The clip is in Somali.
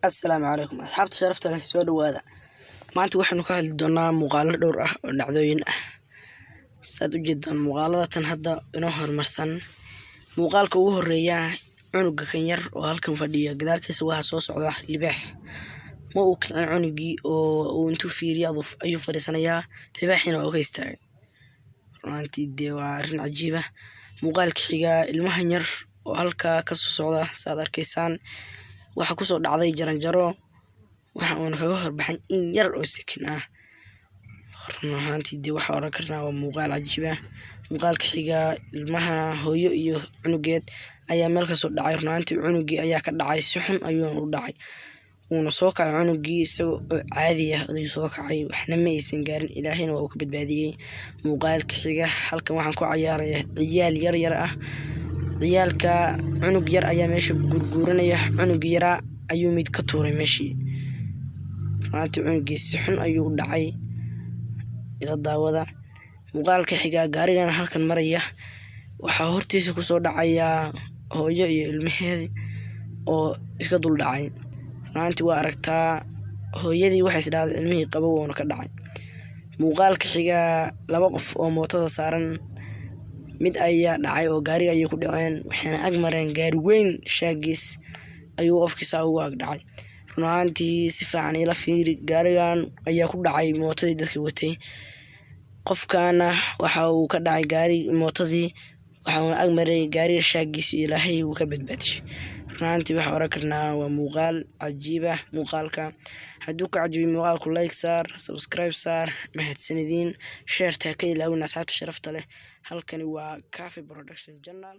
السلام عليكم أصحاب شرفت له سؤال وهذا ما أنت وحنا كهل دونا مقالة دور ونعذوين استادو جدا مقالة هذا نهر مرسن مقال كوه الرياح عنق كنير وهالكم فدية قدرك سواها صوص عضاء لباح ما أكل عنقي وانتو في رياض أي فرسانية لباحنا وكيستعي أنت الدوار عجيبة مقال كحيجا المهنير وهالك كسوس عضاء صادر كيسان waxa ku soo dhacday jaranjaro waxa uu kaga horbaxay in yar oo sakin ah runtii waxa oran karnaa waa muuqaal cajiib ah muuqaalka xiga ilmaha hooyo iyo cunugeed ayaa meel ka soo dhacay runtii cunugii ayaa ka dhacay si xun ayuu u dhacay uuna soo kacay cunugii isagoo caadi ah ayuu soo kacay waxna ma aysan gaarin ilaahayna waa uu ka badbaadiyay muuqaalka xiga halkan waxaan ku ciyaarayaa ciyaal yar ah ciyaalka cunug yar ayaa meesha gurguuranaya cunug yara ayuu mid ka tuuray meeshii runtii cunugii si xun ayuu u dhacay ila daawada muuqaalka xiga gaarigan halkan maraya waxa hortiisa ku soo dhacaya hooyo iyo ilmaheedii oo iska dul dhacay runtii waa aragtaa hooyadii waxay isdhaafday ilmihii qabo woona ka dhacay muuqaalka xiga laba qof oo mootada saaran mid ayaa dhacay oo gaariga ayay ku dhaceen waxaana ag mareen gaari weyn shaagiis ayuu qofkiisa ugu ag dhacay runtii si fiican ila fiiri gaarigan ayaa ku dhacay mootadii dadkii watay qofkaana waxa uu ka dhacay gaari mootadii waxa uu ag maray gaariga shaagiis ilaahay uu ka badbaadiyay runtii waxa oran karnaa waa muuqaal cajiib ah muuqaalka hadduu ka cajiibay muuqaalku like saar subscribe saar mahadsanidin share ta ka ilaawina asxaabta sharafta leh halkani waa Cafe Production Channel